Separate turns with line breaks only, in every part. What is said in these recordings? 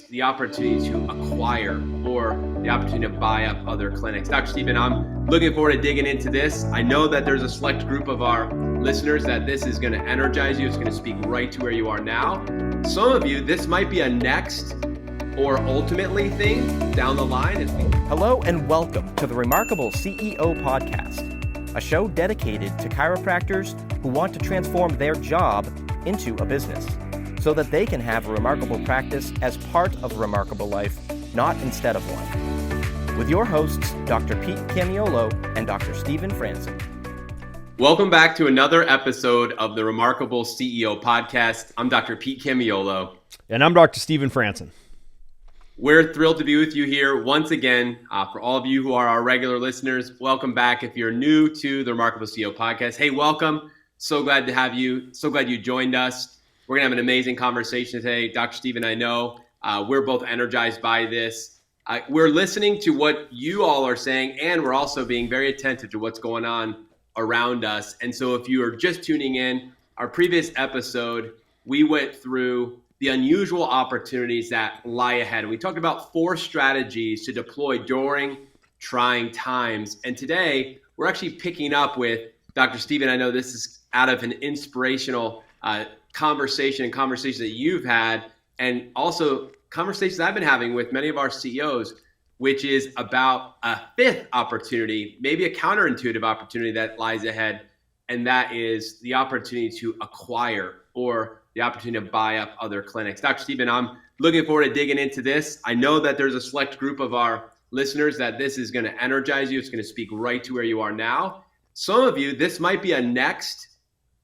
the opportunity to acquire or the opportunity to buy up other clinics. Dr. Stephen, I'm looking forward to digging into this. I know that there's a select group of our listeners that this is going to energize you. It's going to speak right to where you are now. Some of you, this might be a next or ultimately thing down the line.
Hello and welcome to the Remarkable CEO Podcast, a show dedicated to chiropractors who want to transform their job into a business so that they can have a remarkable practice as part of a remarkable life, not instead of one. With your hosts, Dr. Pete Camiolo and Dr. Stephen Franson.
Welcome back to another episode of the Remarkable CEO Podcast. I'm Dr. Pete Camiolo.
And I'm Dr. Stephen Franson.
We're thrilled to be with you here once again. For all of you who are our regular listeners, welcome back. If you're new to the Remarkable CEO Podcast, hey, welcome. So glad to have you. So glad you joined us. We're going to have an amazing conversation today. Dr. Stephen, I know we're both energized by this. We're listening to what you all are saying, and we're also being very attentive to what's going on around us. And so if you are just tuning in, our previous episode, we went through the unusual opportunities that lie ahead. And we talked about 4 strategies to deploy during trying times. And today, we're actually picking up with Dr. Stephen. I know this is out of an inspirational conversations that you've had, and also conversations I've been having with many of our CEOs, which is about a 5th opportunity, maybe a counterintuitive opportunity that lies ahead. And that is the opportunity to acquire or the opportunity to buy up other clinics. Dr. Stephen, I'm looking forward to digging into this. I know that there's a select group of our listeners that this is going to energize you. It's going to speak right to where you are now. Some of you, this might be a next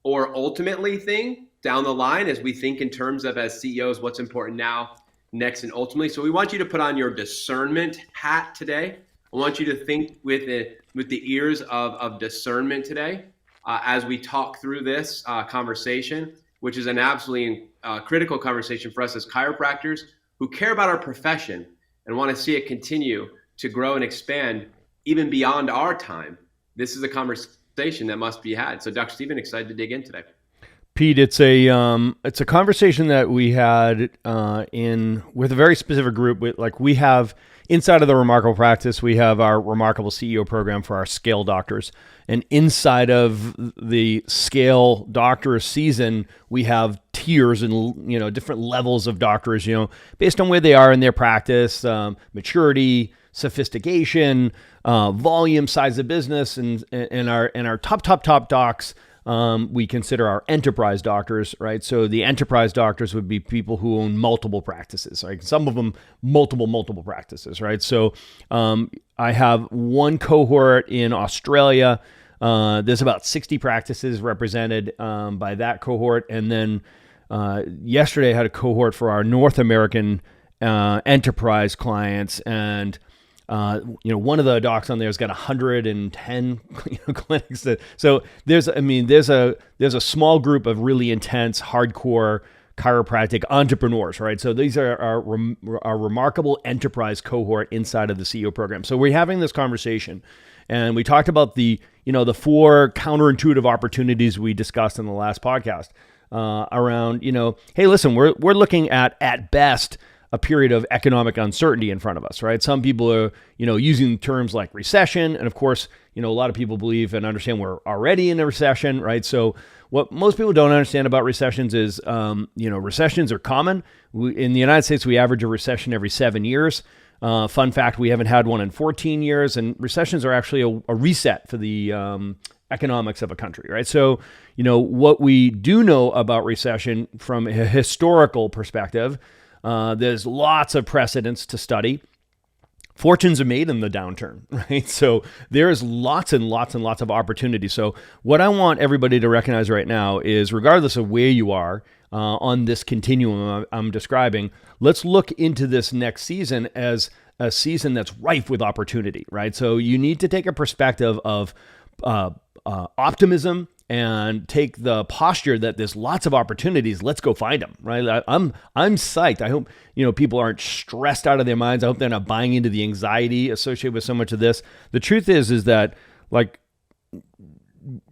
or ultimately thing down the line as we think in terms of, as CEOs, what's important now, next, and ultimately. So we want you to put on your discernment hat today. I want you to think with the ears of discernment today as we talk through this conversation, which is an absolutely critical conversation for us as chiropractors who care about our profession and want to see it continue to grow and expand even beyond our time. This is a conversation that must be had. So Dr. Stephen, excited to dig in today.
Pete, it's a conversation that we had with a very specific group. We have inside of the Remarkable Practice, we have our Remarkable CEO program for our scale doctors, and inside of the scale doctor season, we have tiers and different levels of doctors, based on where they are in their practice, maturity, sophistication, volume, size of business, and our top docs. We consider our enterprise doctors, right? So the enterprise doctors would be people who own multiple practices, right? Some of them multiple practices, right? So I have one cohort in Australia. There's about 60 practices represented by that cohort. And then yesterday I had a cohort for our North American enterprise clients, and one of the docs on there has got 110 clinics. So there's a small group of really intense, hardcore chiropractic entrepreneurs, right? So these are our remarkable enterprise cohort inside of the CEO program. So we're having this conversation, and we talked about the 4 counterintuitive opportunities we discussed in the last podcast around, hey, listen, we're looking at best a period of economic uncertainty in front of us, right? Some people are, using terms like recession. And of course, a lot of people believe and understand we're already in a recession, right? So what most people don't understand about recessions is, recessions are common. In the United States, we average a recession every 7 years. Fun fact, we haven't had one in 14 years. And recessions are actually a reset for the economics of a country, right? So, what we do know about recession from a historical perspective, there's lots of precedents to study. Fortunes are made in the downturn, right? So there's lots and lots and lots of opportunity. So what I want everybody to recognize right now is, regardless of where you are on this continuum I'm describing, let's look into this next season as a season that's rife with opportunity, right? So you need to take a perspective of optimism and take the posture that there's lots of opportunities. Let's go find them, right? I'm psyched. I hope, people aren't stressed out of their minds. I hope they're not buying into the anxiety associated with so much of this. The truth is that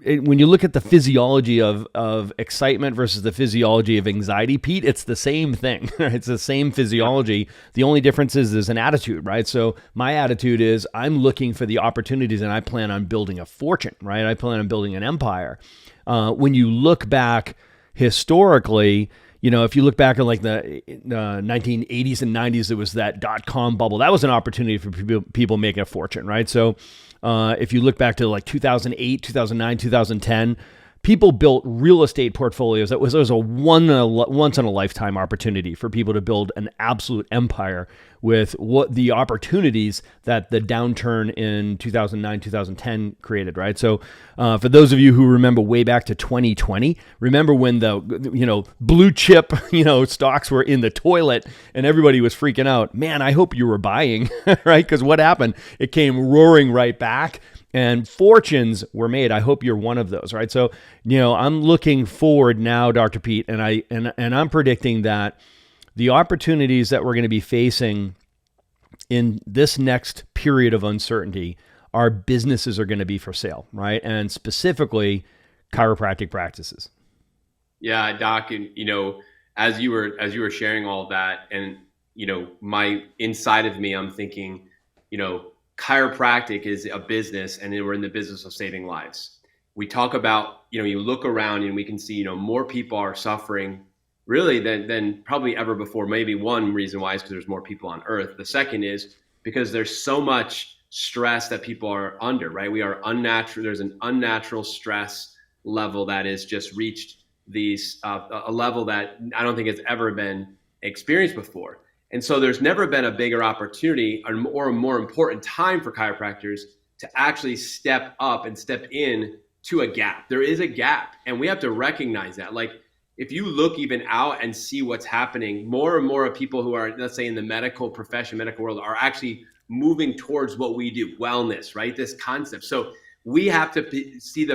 when you look at the physiology of excitement versus the physiology of anxiety, Pete, it's the same thing. It's the same physiology. The only difference is an attitude, right? So my attitude is I'm looking for the opportunities, and I plan on building a fortune, right? I plan on building an empire. When you look back historically, if you look back at like the 1980s and 90s, there was that .com bubble. That was an opportunity for people making a fortune, right? So if you look back to like 2008, 2009, 2010, people built real estate portfolios. It was a once in a lifetime opportunity for people to build an absolute empire with what the opportunities that the downturn in 2009, 2010 created, right? So for those of you who remember way back to 2020, remember when the blue chip stocks were in the toilet and everybody was freaking out. Man, I hope you were buying, right? Because what happened? It came roaring right back. And fortunes were made. I hope you're one of those, right? So, I'm looking forward now, Dr. Pete, and I'm predicting that the opportunities that we're going to be facing in this next period of uncertainty, our businesses are going to be for sale, right? And specifically, chiropractic practices.
Yeah, Doc, and as you were sharing all that, and my inside of me, I'm thinking, chiropractic is a business, and we're in the business of saving lives. We talk about, you look around and we can see, more people are suffering really than probably ever before. Maybe one reason why is because there's more people on earth. The second is because there's so much stress that people are under, right? There's an unnatural stress level that has just reached a level that I don't think has ever been experienced before. And so there's never been a bigger opportunity or a more important time for chiropractors to actually step up and step in to a gap. There is a gap, and we have to recognize that. Like, if you look even out and see what's happening, more and more of people who are, let's say, in the medical profession, medical world, are actually moving towards what we do, wellness, right? This concept. So we have to see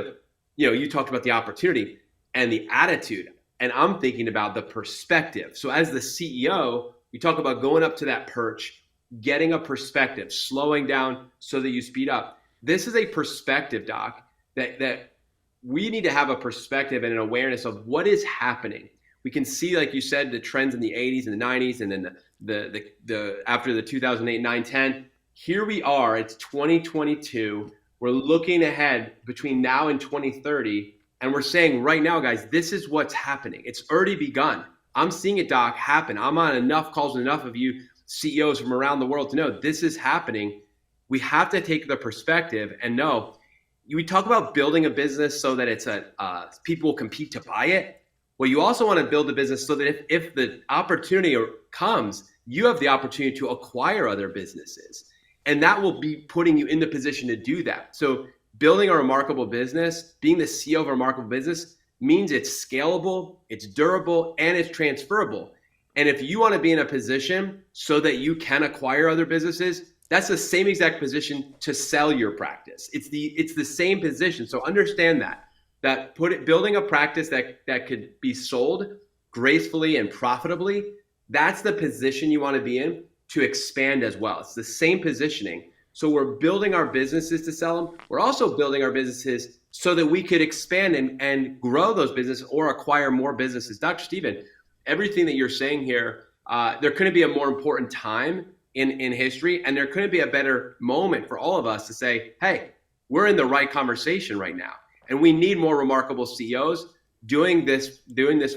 you talked about the opportunity and the attitude, and I'm thinking about the perspective. So as the CEO, you talk about going up to that perch, getting a perspective, slowing down so that you speed up. This is a perspective, Doc, that we need to have a perspective and an awareness of what is happening. We can see, like you said, the trends in the 80s and the 90s, and then the after the 2008, 9, 10. Here we are, it's 2022. We're looking ahead between now and 2030, and we're saying right now, guys, this is what's happening. It's already begun. I'm seeing it, Doc, happen. I'm on enough calls with enough of you CEOs from around the world to know this is happening. We have to take the perspective and know. We talk about building a business so that it's people compete to buy it. Well, you also want to build a business so that if the opportunity comes, you have the opportunity to acquire other businesses. And that will be putting you in the position to do that. So building a remarkable business, being the CEO of a remarkable business, means it's scalable, it's durable, and it's transferable. And if you want to be in a position so that you can acquire other businesses, that's the same exact position to sell your practice. It's the same position. So understand that building a practice that could be sold gracefully and profitably, that's the position you want to be in to expand as well. It's the same positioning. So we're building our businesses to sell them. We're also building our businesses so that we could expand and grow those businesses or acquire more businesses. Dr. Stephen, everything that you're saying here, there couldn't be a more important time in history, and there couldn't be a better moment for all of us to say, hey, we're in the right conversation right now. And we need more remarkable CEOs doing this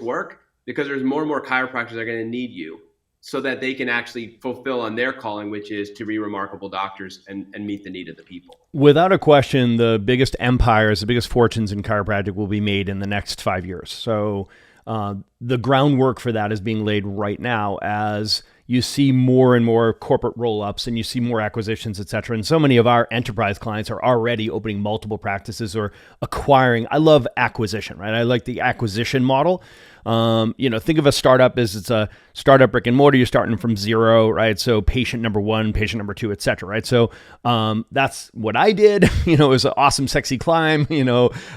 work, because there's more and more chiropractors that are going to need you so that they can actually fulfill on their calling, which is to be remarkable doctors and meet the need of the people.
Without a question, the biggest empires, the biggest fortunes in chiropractic will be made in the next 5 years. So the groundwork for that is being laid right now as you see more and more corporate roll-ups and you see more acquisitions, et cetera. And so many of our enterprise clients are already opening multiple practices or acquiring. I love acquisition, right? I like the acquisition model. Think of a startup as it's a startup brick and mortar. You're starting from zero, right? So patient number one, patient number two, et cetera, right? So that's what I did. It was an awesome, sexy climb. And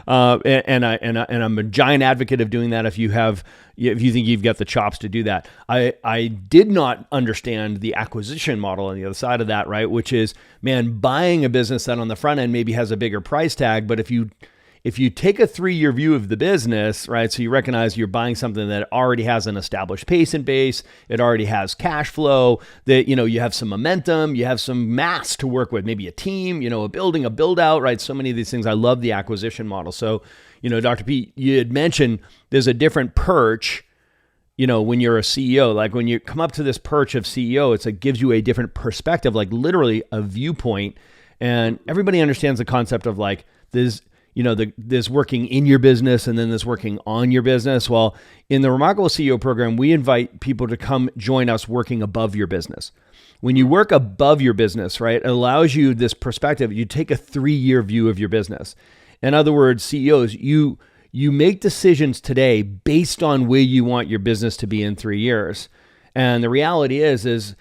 I'm a giant advocate of doing that if you think you've got the chops to do that. I did not understand the acquisition model on the other side of that, right? Which is, buying a business that on the front end maybe has a bigger price tag, but if if you take a 3-year view of the business, right? So you recognize you're buying something that already has an established patient base, it already has cash flow, that, you have some momentum, you have some mass to work with, maybe a team, a building, a build out, right? So many of these things. I love the acquisition model. So, Dr. Pete, you had mentioned there's a different perch, when you're a CEO. Like when you come up to this perch of CEO, it gives you a different perspective, like literally a viewpoint. And everybody understands the concept of like this, there's working in your business and then there's working on your business. Well, in the Remarkable CEO program, we invite people to come join us working above your business. When you work above your business, right, it allows you this perspective. You take a 3-year view of your business. In other words, CEOs, you make decisions today based on where you want your business to be in 3 years. And the reality is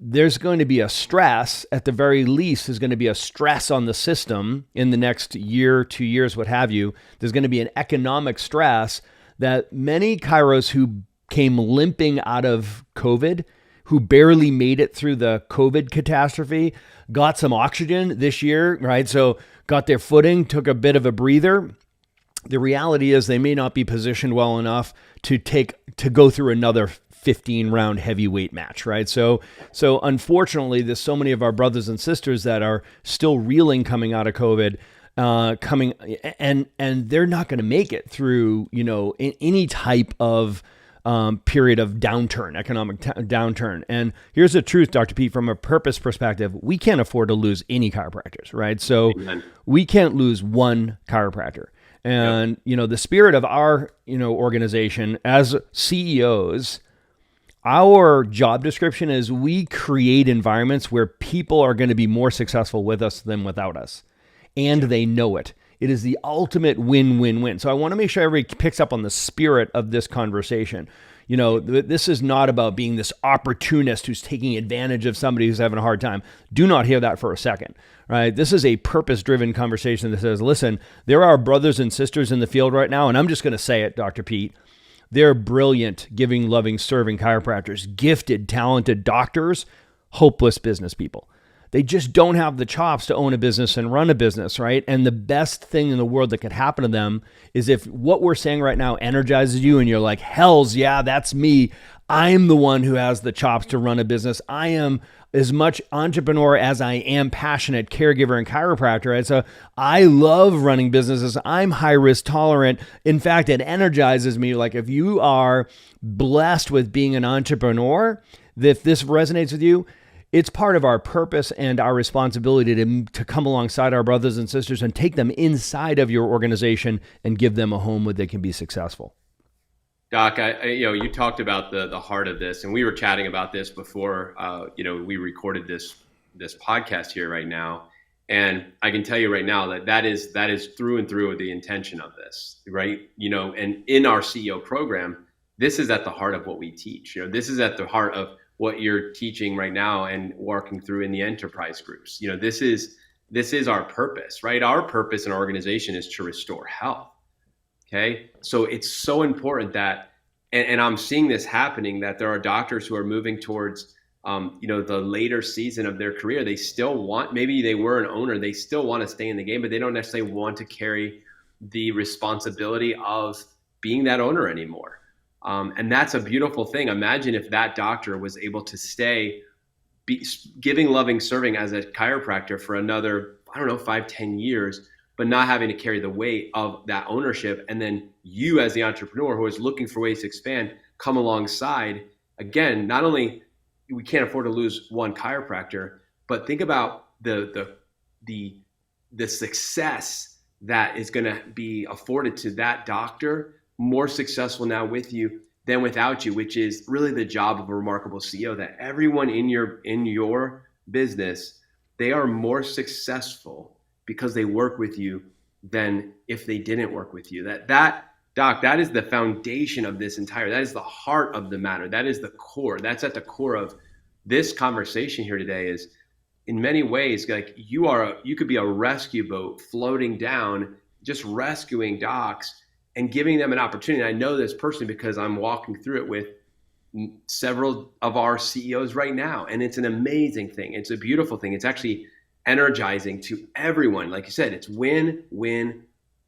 there's going to be a stress, at the very least, there's going to be a stress on the system in the next year, 2 years, what have you. There's going to be an economic stress that many chiros who came limping out of COVID, who barely made it through the COVID catastrophe, got some oxygen this year, right? So got their footing, took a bit of a breather. The reality is they may not be positioned well enough to go through another 15-round heavyweight match, right? So unfortunately, there's so many of our brothers and sisters that are still reeling coming out of COVID, and they're not going to make it through, any type of period of downturn, economic downturn. And here's the truth, Dr. Pete, from a purpose perspective, we can't afford to lose any chiropractors, right? So
Amen.
We can't lose one chiropractor. And, the spirit of our, organization as CEOs, our job description is we create environments where people are going to be more successful with us than without us. And they know it. It is the ultimate win-win-win. So I want to make sure everybody picks up on the spirit of this conversation. This is not about being this opportunist who's taking advantage of somebody who's having a hard time. Do not hear that for a second, right? This is a purpose-driven conversation that says, listen, there are brothers and sisters in the field right now, and I'm just going to say it, Dr. Pete. They're brilliant, giving, loving, serving chiropractors, gifted, talented doctors, hopeless business people. They just don't have the chops to own a business and run a business, right? And the best thing in the world that could happen to them is if what we're saying right now energizes you and you're like, hells yeah, that's me. I'm the one who has the chops to run a business. I am as much entrepreneur as I am passionate caregiver and chiropractor. And so I love running businesses. I'm high risk tolerant. In fact, it energizes me. Like if you are blessed with being an entrepreneur, if this resonates with you, it's part of our purpose and our responsibility to come alongside our brothers and sisters and take them inside of your organization and give them a home where they can be successful.
Doc, you talked about the heart of this, and we were chatting about this before, we recorded this podcast here right now. And I can tell you right now that is through and through the intention of this, right? And in our CEO program, this is at the heart of what we teach. This is at the heart of what you're teaching right now and working through in the enterprise groups. This is our purpose, right? Our purpose in our organization is to restore health. Okay. So it's so important that, and I'm seeing this happening, that there are doctors who are moving towards, the later season of their career. They still want, maybe they were an owner, they still want to stay in the game, but they don't necessarily want to carry the responsibility of being that owner anymore. And that's a beautiful thing. Imagine if that doctor was able to stay giving, loving, serving as a chiropractor for another, 5-10 years, but not having to carry the weight of that ownership. And then you as the entrepreneur who is looking for ways to expand, come alongside. Again, not only we can't afford to lose one chiropractor, but think about the success that is going to be afforded to that doctor, more successful now with you than without you, which is really the job of a remarkable CEO, that everyone in your business, they are more successful because they work with you than if they didn't work with you. Doc, that is the foundation of this that is the heart of the matter. That is the core. That's at the core of this conversation here today. Is in many ways, like you could be a rescue boat floating down, just rescuing docs and giving them an opportunity. I know this personally because I'm walking through it with several of our CEOs right now. And it's an amazing thing. It's a beautiful thing. It's actually energizing to everyone. Like you said, it's win, win,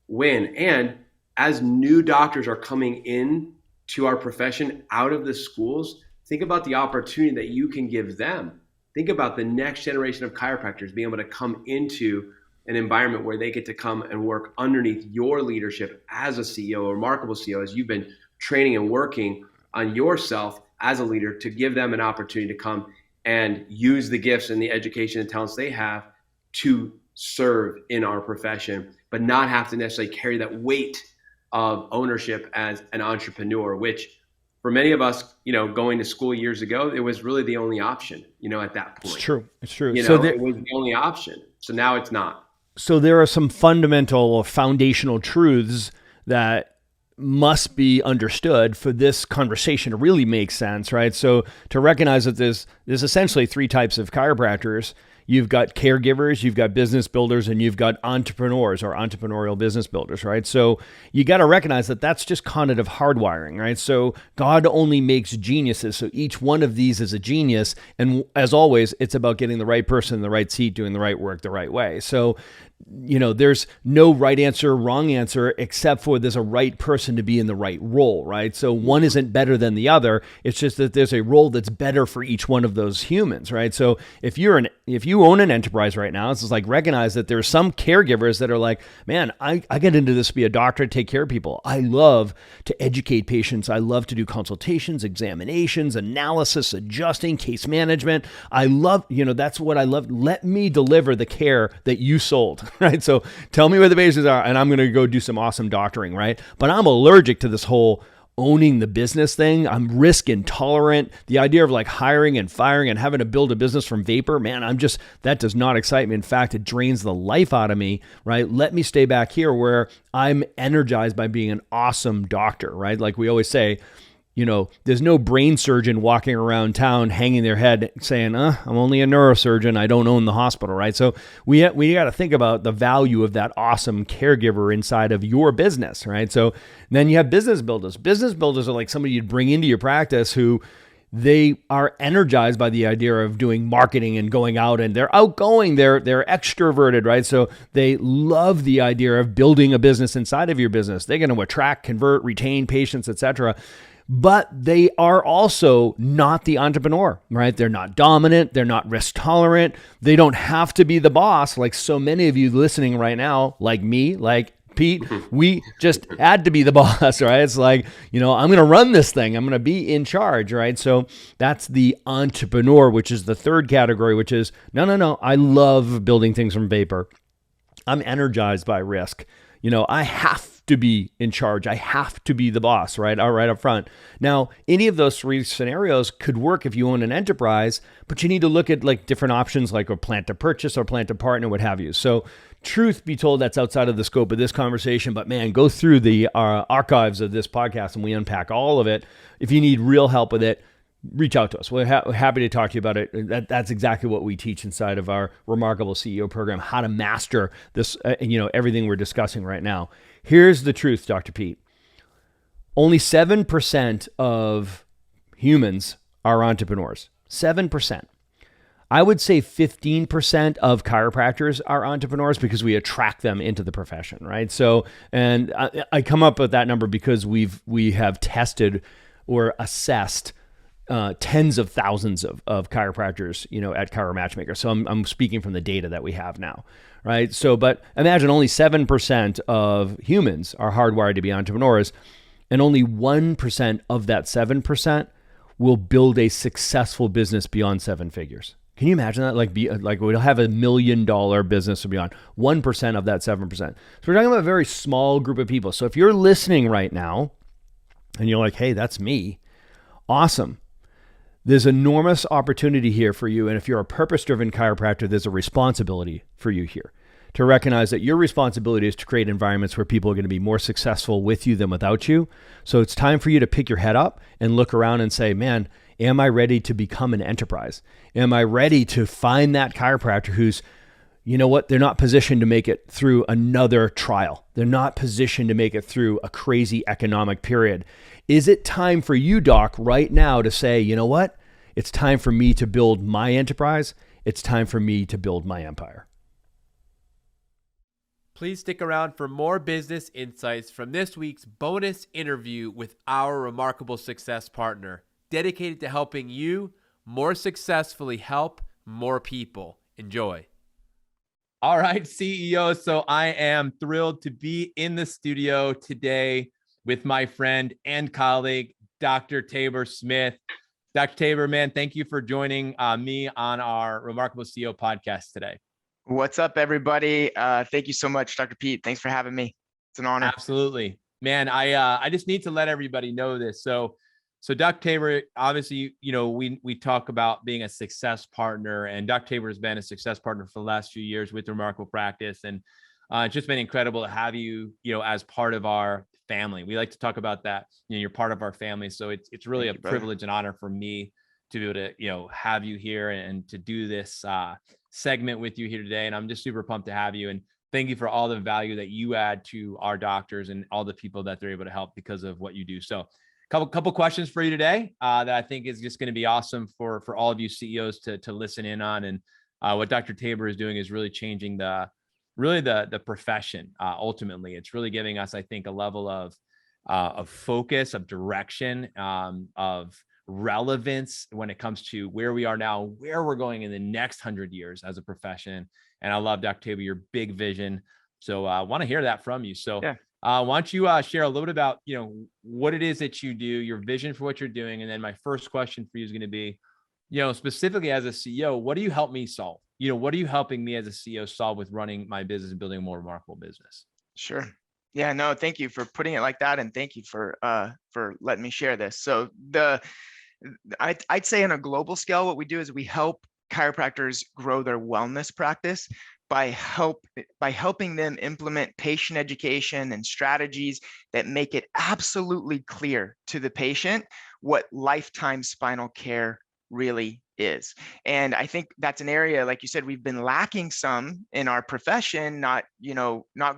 win. And as new doctors are coming in to our profession out of the schools, think about the opportunity that you can give them. Think about the next generation of chiropractors being able to come into an environment where they get to come and work underneath your leadership as a CEO, a remarkable CEO, as you've been training and working on yourself as a leader, to give them an opportunity to come and use the gifts and the education and talents they have to serve in our profession, but not have to necessarily carry that weight of ownership as an entrepreneur, which for many of us, going to school years ago, it was really the only option, at that point.
It's true.
It was the only option. So now it's not.
So there are some fundamental or foundational truths that must be understood for this conversation to really make sense, right? So to recognize that there's essentially three types of chiropractors. You've got caregivers, you've got business builders, and you've got entrepreneurs or entrepreneurial business builders, right? So you got to recognize that that's just cognitive hardwiring, right? So God only makes geniuses. So each one of these is a genius. And as always, it's about getting the right person in the right seat, doing the right work the right way. So there's no right answer, wrong answer, except for there's a right person to be in the right role, right? So one isn't better than the other. It's just that there's a role that's better for each one of those humans, right? So if you own an enterprise right now, it's just like recognize that there's some caregivers that are like, man, I get into this to be a doctor, take care of people. I love to educate patients. I love to do consultations, examinations, analysis, adjusting, case management. I love, that's what I love. Let me deliver the care that you sold. Right? So tell me where the bases are and I'm going to go do some awesome doctoring, right? But I'm allergic to this whole owning the business thing. I'm risk intolerant. The idea of like hiring and firing and having to build a business from vapor, man, that does not excite me. In fact, it drains the life out of me, right? Let me stay back here where I'm energized by being an awesome doctor, right? Like we always say, there's no brain surgeon walking around town hanging their head saying, I'm only a neurosurgeon. I don't own the hospital, right? So we got to think about the value of that awesome caregiver inside of your business, right? So then you have business builders. Business builders are like somebody you'd bring into your practice who they are energized by the idea of doing marketing and going out, and they're outgoing, they're extroverted, right? So they love the idea of building a business inside of your business. They're going to attract, convert, retain patients, etc. But they are also not the entrepreneur, right? They're not dominant. They're not risk tolerant. They don't have to be the boss like so many of you listening right now, like me, like Pete. We just had to be the boss, right? It's like, I'm going to run this thing. I'm going to be in charge, right? So that's the entrepreneur, which is the third category, which is, no. I love building things from vapor. I'm energized by risk. I have to be in charge. I have to be the boss, right? All right up front. Now, any of those three scenarios could work if you own an enterprise, but you need to look at like different options like a plant to purchase or plant to partner, what have you. So truth be told, that's outside of the scope of this conversation, but man, go through the archives of this podcast and we unpack all of it. If you need real help with it, reach out to us. We're happy to talk to you about it. That's exactly what we teach inside of our Remarkable CEO program, how to master this, everything we're discussing right now. Here's the truth, Dr. Pete. Only 7% of humans are entrepreneurs. 7%. I would say 15% of chiropractors are entrepreneurs because we attract them into the profession, right? So, and I come up with that number because we have tested or assessed tens of thousands of chiropractors, at Chiro Matchmaker. So I'm speaking from the data that we have now, right? So, but imagine only 7% of humans are hardwired to be entrepreneurs, and only 1% of that 7% will build a successful business beyond 7 figures. Can you imagine that? Like we'll have $1 million business or beyond. 1% of that 7%. So we're talking about a very small group of people. So if you're listening right now and you're like, hey, that's me, awesome. There's enormous opportunity here for you. And if you're a purpose-driven chiropractor, there's a responsibility for you here to recognize that your responsibility is to create environments where people are going to be more successful with you than without you. So it's time for you to pick your head up and look around and say, man, am I ready to become an enterprise? Am I ready to find that chiropractor who's, they're not positioned to make it through another trial. They're not positioned to make it through a crazy economic period. Is it time for you, Doc, right now to say, you know what? It's time for me to build my enterprise. It's time for me to build my empire.
Please stick around for more business insights from this week's bonus interview with our remarkable success partner, dedicated to helping you more successfully help more people. Enjoy. All right, CEO. So I am thrilled to be in the studio today with my friend and colleague, Dr. Tabor Smith. Dr. Tabor, man, thank you for joining me on our Remarkable CEO podcast today.
What's up, everybody? Thank you so much, Dr. Pete. Thanks for having me. It's an honor.
Absolutely, man. I just need to let everybody know this. So Dr. Tabor, obviously, we talk about being a success partner, and Dr. Tabor has been a success partner for the last few years with Remarkable Practice, and it's just been incredible to have you, as part of our family. We like to talk about that. You're part of our family, so it's really a privilege and honor for me to be able to, have you here and to do this segment with you here today. And I'm just super pumped to have you. And thank you for all the value that you add to our doctors and all the people that they're able to help because of what you do. So couple questions for you today that I think is just going to be awesome for all of you CEOs to listen in on. And what Dr. Tabor is doing is really changing the profession. Ultimately, it's really giving us, I think, a level of focus, of direction, of relevance when it comes to where we are now, where we're going in the next 100 years as a profession. And I love, Dr. Tabor, your big vision. So I want to hear that from you. So yeah. Why don't you share a little bit about, what it is that you do, your vision for what you're doing. And then my first question for you is going to be, specifically as a CEO, what do you help me solve? What are you helping me as a CEO solve with running my business and building a more remarkable business?
Sure. Yeah, no, thank you for putting it like that. And thank you for letting me share this. So I'd say on a global scale, what we do is we help chiropractors grow their wellness practice by helping them implement patient education and strategies that make it absolutely clear to the patient what lifetime spinal care really is. And I think that's an area, like you said, we've been lacking some in our profession, not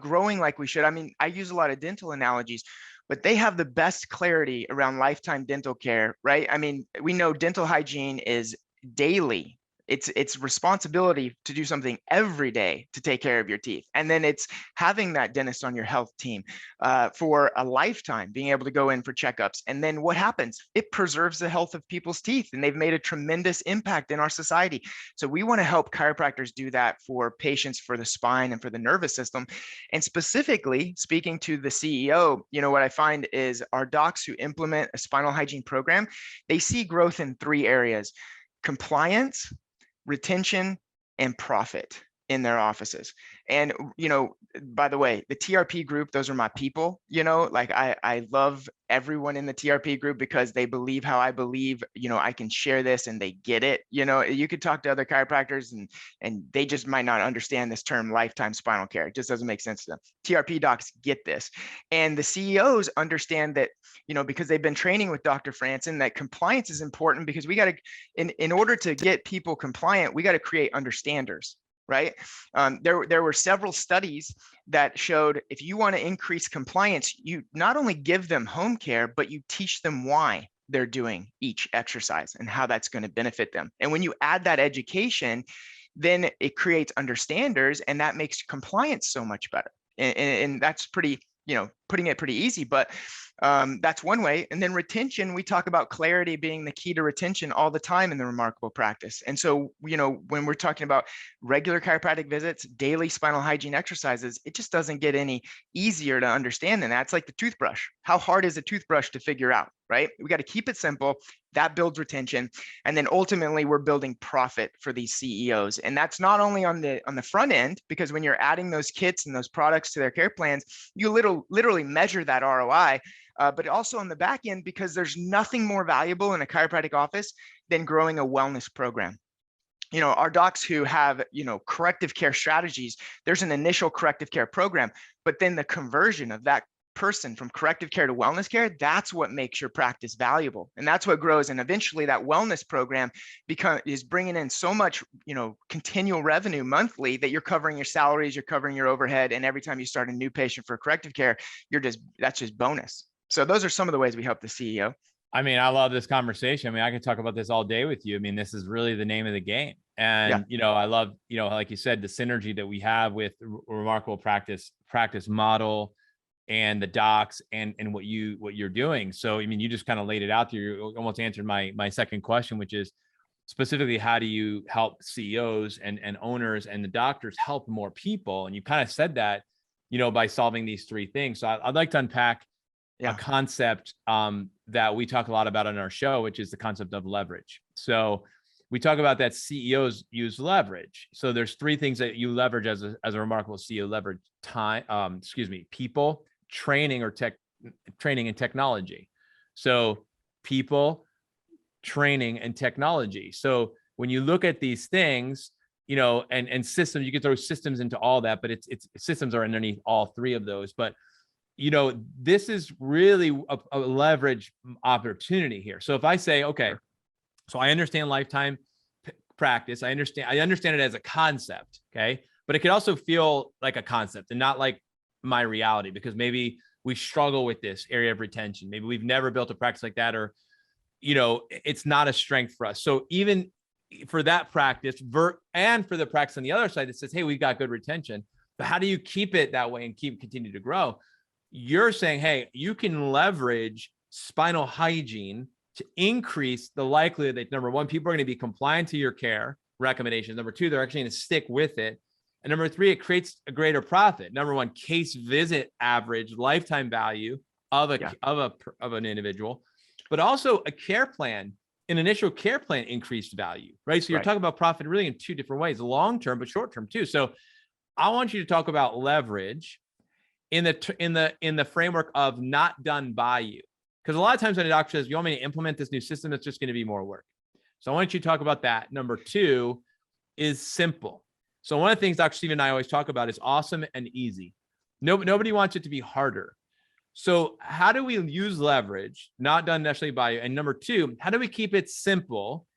growing like we should. I mean, I use a lot of dental analogies, but they have the best clarity around lifetime dental care, right? I mean, we know dental hygiene is daily. It's responsibility to do something every day to take care of your teeth. And then it's having that dentist on your health team for a lifetime, being able to go in for checkups. And then what happens? It preserves the health of people's teeth, and they've made a tremendous impact in our society. So we want to help chiropractors do that for patients, for the spine and for the nervous system. And specifically speaking to the CEO, what I find is our docs who implement a spinal hygiene program, they see growth in 3 areas: compliance, retention, and profit in their offices. And, by the way, the TRP group, those are my people, like I love everyone in the TRP group because they believe how I believe, I can share this and they get it. You could talk to other chiropractors and they just might not understand this term lifetime spinal care. It just doesn't make sense to them. TRP docs get this. And the CEOs understand that, because they've been training with Dr. Franson, that compliance is important because we got to, in order to get people compliant, we got to create understanders. Right. There were several studies that showed if you want to increase compliance, you not only give them home care, but you teach them why they're doing each exercise and how that's going to benefit them. And when you add that education, then it creates understanders, and that makes compliance so much better. And that's pretty, putting it pretty easy, but that's one way. And then retention, we talk about clarity being the key to retention all the time in the Remarkable Practice. And so, when we're talking about regular chiropractic visits, daily spinal hygiene exercises, it just doesn't get any easier to understand than that. It's like the toothbrush. How hard is a toothbrush to figure out, right? We got to keep it simple. That builds retention. And then ultimately we're building profit for these CEOs. And that's not only on the front end, because when you're adding those kits and those products to their care plans, you literally measure that ROI, but also on the back end, because there's nothing more valuable in a chiropractic office than growing a wellness program. Our docs who have, corrective care strategies, there's an initial corrective care program, but then the conversion of that person from corrective care to wellness care, that's what makes your practice valuable. And that's what grows. And eventually that wellness program is bringing in so much, continual revenue monthly that you're covering your salaries, you're covering your overhead. And every time you start a new patient for corrective care, that's just bonus. So those are some of the ways we help the CEO.
I mean, I love this conversation. I mean, I could talk about this all day with you. I mean, this is really the name of the game. And, I love, like you said, the synergy that we have with Remarkable Practice model and the docs and what you're doing. So, I mean, you just kind of laid it out there. You almost answered my second question, which is specifically, how do you help CEOs and owners and the doctors help more people? And you kind of said that, by solving these three things. So I'd like to unpack a concept that we talk a lot about on our show, which is the concept of leverage. So we talk about that CEOs use leverage. So there's three things that you leverage as a remarkable CEO: leverage time, people, training and technology. So people, training, and technology. So when you look at these things, and systems, you can throw systems into all that, but it's systems are underneath all three of those. But this is really a leverage opportunity here. So if I say, okay, so I understand lifetime practice, I understand it as a concept, okay, but it could also feel like a concept and not like my reality, because maybe we struggle with this area of retention. Maybe we've never built a practice like that, or it's not a strength for us. So even for that practice and for the practice on the other side that says, hey, we've got good retention, but how do you keep it that way and continue to grow? You're saying, hey, you can leverage spinal hygiene to increase the likelihood that, number one, people are going to be compliant to your care recommendations. Number two, they're actually going to stick with it. And number three, it creates a greater profit. Number one, case visit average lifetime value of an individual, but also a care plan, an initial care plan increased value, right? So you're talking about profit really in two different ways, long-term, but short-term too. So I want you to talk about leverage in the framework of not done by you. Because a lot of times when a doctor says, you want me to implement this new system, it's just going to be more work. So I want you to talk about that. Number two is simple. So one of the things Dr. Steve and I always talk about is awesome and easy. Nobody wants it to be harder. So how do we use leverage, not done necessarily by you? And number two, how do we keep it simple,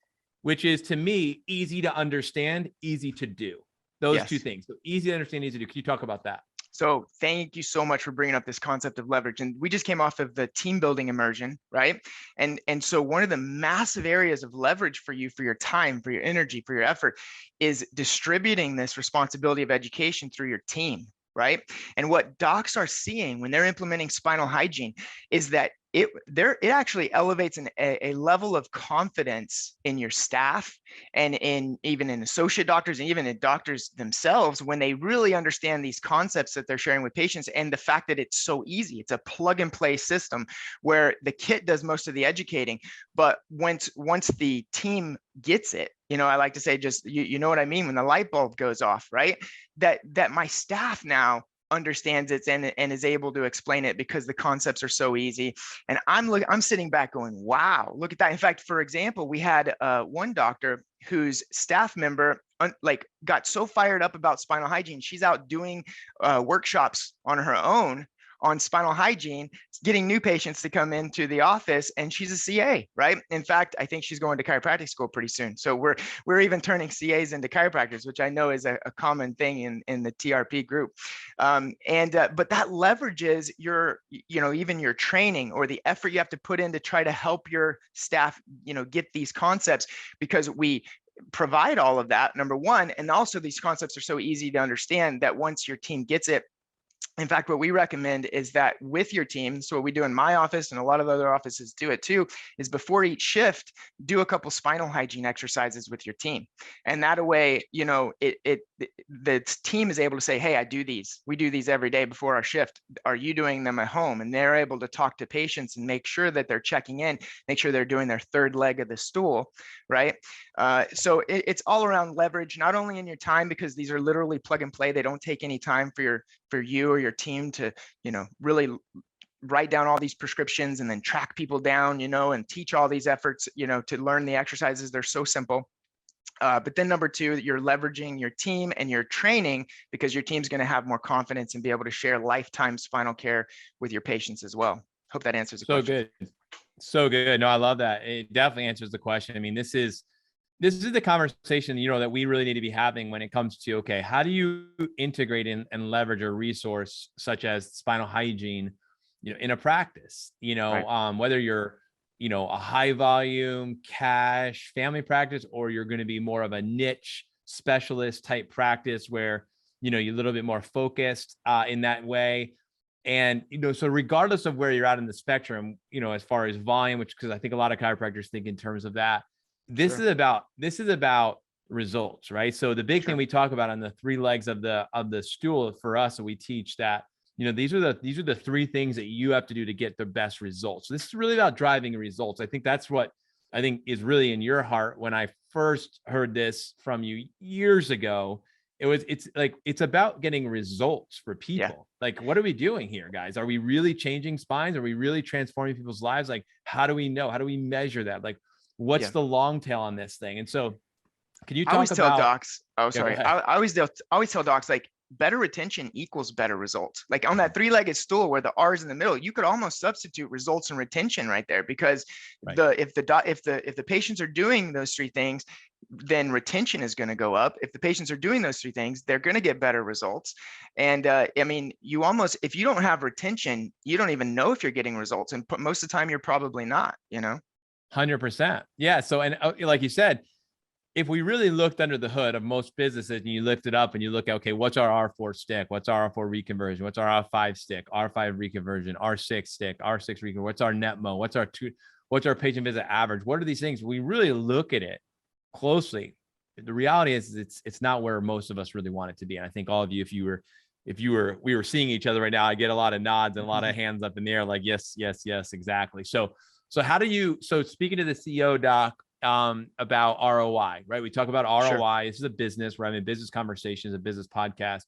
which is, to me, easy to understand, easy to do? Those two things. So easy to understand, easy to do. Can you talk about that?
So thank you so much for bringing up this concept of leverage. And we just came off of the team building immersion, right? And so one of the massive areas of leverage for you, for your time, for your energy, for your effort, is distributing this responsibility of education through your team, right? And what docs are seeing when they're implementing spinal hygiene is that it actually elevates a level of confidence in your staff and even in associate doctors and even in doctors themselves, when they really understand these concepts that they're sharing with patients, and the fact that it's so easy. It's a plug and play system where the kit does most of the educating, but once the team gets it, I like to say, just you know what I mean, when the light bulb goes off, right? That my staff now understands it and is able to explain it because the concepts are so easy. And I'm sitting back going, wow, look at that. In fact, for example, we had one doctor whose staff member got so fired up about spinal hygiene, she's out doing workshops on her own on spinal hygiene, getting new patients to come into the office, and she's a CA, right? In fact, I think she's going to chiropractic school pretty soon. So we're even turning CAs into chiropractors, which I know is a common thing in the TRP group. But that leverages your, even your training or the effort you have to put in to try to help your staff, get these concepts, because we provide all of that, number one. And also these concepts are so easy to understand that once your team gets it, in fact, what we recommend is that with your team, so what we do in my office and a lot of other offices do it too, is before each shift, do a couple spinal hygiene exercises with your team. And that way, the team is able to say, hey, I do these. We do these every day before our shift. Are you doing them at home? And they're able to talk to patients and make sure that they're checking in, make sure they're doing their third leg of the stool, right? So it's all around leverage, not only in your time, because these are literally plug and play. They don't take any time for you or your team to, really write down all these prescriptions and then track people down, and teach all these efforts, to learn the exercises. They're so simple. But then number two, you're leveraging your team and your training, because your team's going to have more confidence and be able to share lifetime spinal care with your patients as well. Hope that answers the question.
So good. No, I love that. It definitely answers the question. I mean, this is the conversation, that we really need to be having when it comes to, okay, how do you integrate and leverage a resource such as spinal hygiene, in a practice,
Right.
Whether you're a high volume cash family practice, or you're going to be more of a niche specialist type practice where, you're a little bit more focused in that way. And, so regardless of where you're at in the spectrum, as far as volume, because I think a lot of chiropractors think in terms of that, this is about results, right? So the big thing we talk about on the three legs of the stool for us, and we teach that, these are the three things that you have to do to get the best results. So this is really about driving results. I think that's what I think is really in your heart. When I first heard this from you years ago, it's about getting results for people. Yeah. Like, what are we doing here, guys? Are we really changing spines? Are we really transforming people's lives? Like, how do we know? How do we measure that? Like, what's the long tail on this thing? And so, can you talk about?
Tell docs. Oh, sorry. I always tell docs, like, better retention equals better results. Like on that three-legged stool where the R is in the middle, you could almost substitute results and retention right there, because if the patients are doing those three things, then retention is going to go up. If the patients are doing those three things, they're going to get better results. And I mean, if you don't have retention, you don't even know if you're getting results. And most of the time, you're probably not,
100%. Yeah. So, and like you said, if we really looked under the hood of most businesses and you lift it up and you look at, okay, what's our R4 stick? What's our R4 reconversion? What's our R5 stick? R5 reconversion, R6 stick, R6 reconversion? What's our NetMo? What's our patient visit average? What are these things? We really look at it closely. The reality is it's not where most of us really want it to be. And I think all of you, we were seeing each other right now, I get a lot of nods and a lot of hands up in the air, like, yes, exactly. So speaking to the CEO, Doc, about ROI, right? We talk about ROI. Sure. This is a business. We're having business conversations, a business podcast.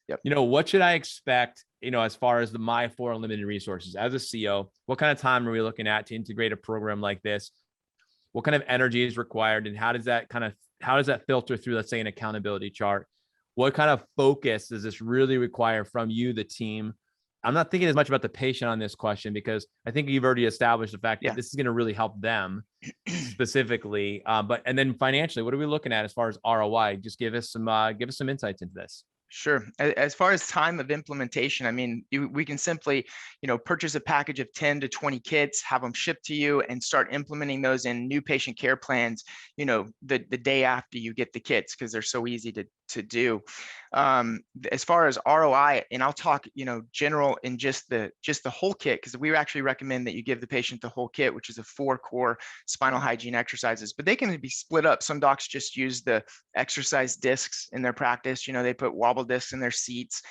Yep. What should I expect, as far as my 4 unlimited resources as a CEO? What kind of time are we looking at to integrate a program like this? What kind of energy is required? And how does that filter through, let's say, an accountability chart? What kind of focus does this really require from you, the team? I'm not thinking as much about the patient on this question, because I think you've already established the fact that this is going to really help them specifically. And then financially, what are we looking at as far as ROI? Just give us some insights into this.
Sure. As far as time of implementation, I mean, we can simply, purchase a package of 10 to 20 kits, have them shipped to you, and start implementing those in new patient care plans, the day after you get the kits, because they're so easy to do. As far as ROI, and I'll talk, general in just the whole kit, because we actually recommend that you give the patient the whole kit, which is a 4 core spinal hygiene exercises, but they can be split up. Some docs just use the exercise discs in their practice. They put wobble discs in their seats.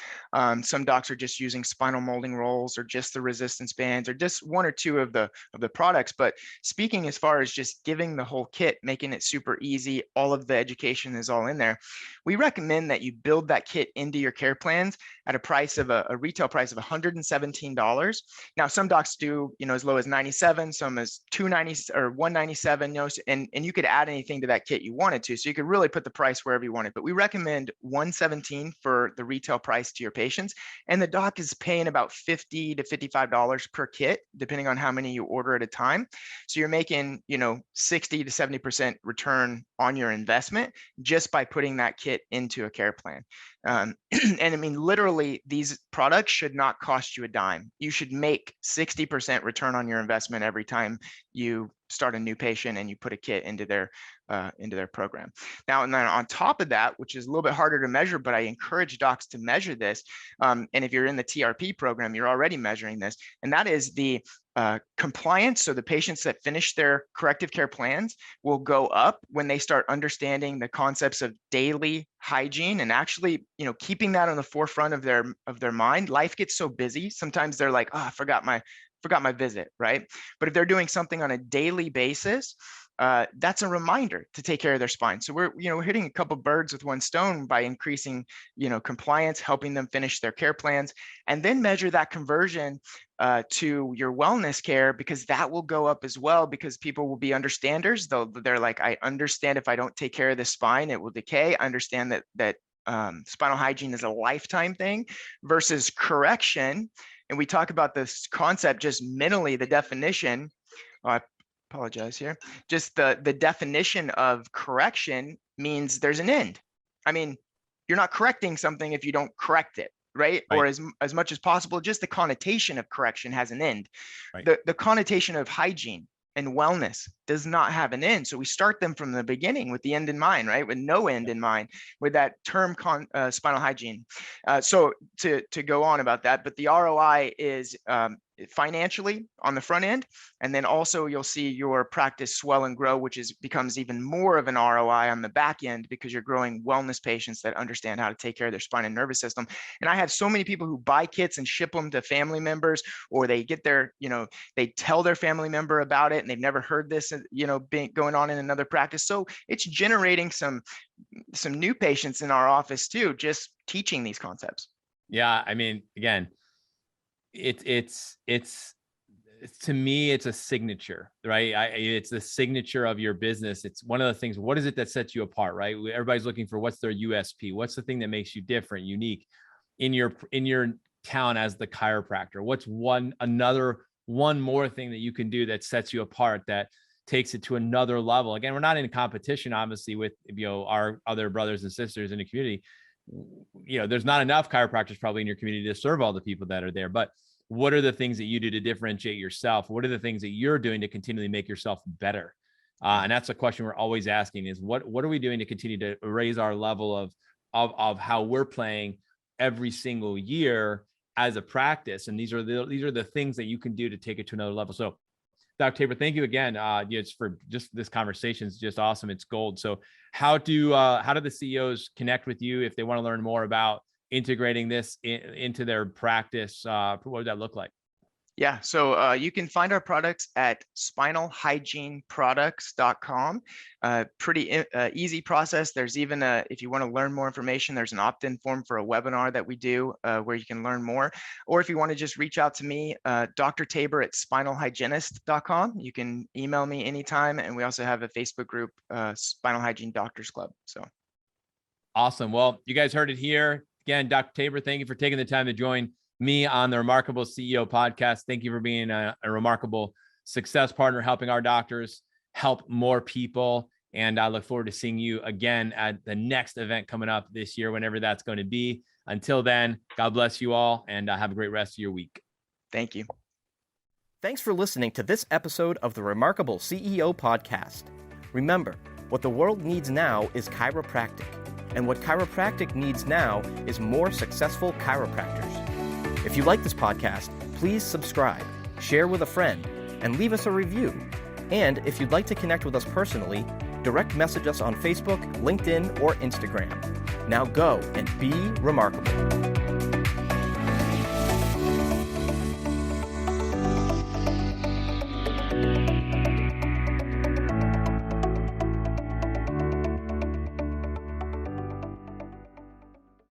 Some docs are just using spinal molding rolls, or just the resistance bands, or just 1 or 2 of the products. But speaking as far as just giving the whole kit, making it super easy, all of the education is all in there. We recommend that you build that kit into your care plans at a price of a retail price of $117. Now, some docs do, as low as $97, some as $290 or $197, and you could add anything to that kit you wanted to. So you could really put the price wherever you wanted, but we recommend $117 for the retail price to your patients. And the doc is paying about $50 to $55 per kit, depending on how many you order at a time. So you're making, 60 to 70% return on your investment just by putting that kit into a care plan. And I mean, literally, these products should not cost you a dime. You should make 60% return on your investment every time you start a new patient and you put a kit into their program. Now, and then on top of that, which is a little bit harder to measure, but I encourage docs to measure this. And if you're in the TRP program, you're already measuring this, and that is the compliance. So the patients that finish their corrective care plans will go up when they start understanding the concepts of daily hygiene, and actually, keeping that on the forefront of their mind. Life gets so busy. Sometimes they're like, oh, I forgot my visit, right? But if they're doing something on a daily basis, that's a reminder to take care of their spine. So we're hitting a couple birds with one stone by increasing, compliance, helping them finish their care plans, and then measure that conversion to your wellness care, because that will go up as well, because people will be understanders. They're like, I understand if I don't take care of the spine, it will decay. I understand that spinal hygiene is a lifetime thing versus correction. And we talk about this concept just mentally, the definition. I apologize here. Just the definition of correction means there's an end. I mean, you're not correcting something if you don't correct it, right? Or as much as possible, just the connotation of correction has an end. Right. The connotation of hygiene and wellness does not have an end. So we start them from the beginning with the end in mind, right? With no end in mind, with that term spinal hygiene. So to go on about that, but the ROI is financially on the front end, and then also you'll see your practice swell and grow, which becomes even more of an ROI on the back end, because you're growing wellness patients that understand how to take care of their spine and nervous system. And I have so many people who buy kits and ship them to family members, or they get their, they tell their family member about it and they've never heard this, going on in another practice. So it's generating some new patients in our office too, just teaching these concepts.
Yeah, I mean, again, it's to me, it's a signature, right? It's the signature of your business. It's one of the things. What is it that sets you apart, right? Everybody's looking for what's their USP. What's the thing that makes you different, unique in your town as the chiropractor? What's one more thing that you can do that sets you apart, that takes it to another level? Again, we're not in competition, obviously, with our other brothers and sisters in the community. There's not enough chiropractors probably in your community to serve all the people that are there, but what are the things that you do to differentiate yourself? What are the things that you're doing to continually make yourself better? And that's a question we're always asking, is what are we doing to continue to raise our level of how we're playing every single year as a practice? And these are the things that you can do to take it to another level. So Dr. Tabor, thank you again. For just this conversation is just awesome. It's gold. So how do the CEOs connect with you if they want to learn more about integrating this into their practice? What would that look like?
Yeah, so you can find our products at spinalhygieneproducts.com. Pretty easy process. There's even if you want to learn more information, there's an opt-in form for a webinar that we do where you can learn more. Or if you want to just reach out to me, Dr. Tabor at spinalhygienist.com. You can email me anytime. And we also have a Facebook group, Spinal Hygiene Doctors Club. So
awesome. Well, you guys heard it here. Again, Dr. Tabor, thank you for taking the time to join me on the Remarkable CEO podcast. Thank you for being a remarkable success partner, helping our doctors help more people. And I look forward to seeing you again at the next event coming up this year, whenever that's going to be. Until then, God bless you all, and have a great rest of your week.
Thank you.
Thanks for listening to this episode of the Remarkable CEO podcast. Remember, what the world needs now is chiropractic. And what chiropractic needs now is more successful chiropractors. If you like this podcast, please subscribe, share with a friend, and leave us a review. And if you'd like to connect with us personally, direct message us on Facebook, LinkedIn, or Instagram. Now go and be remarkable.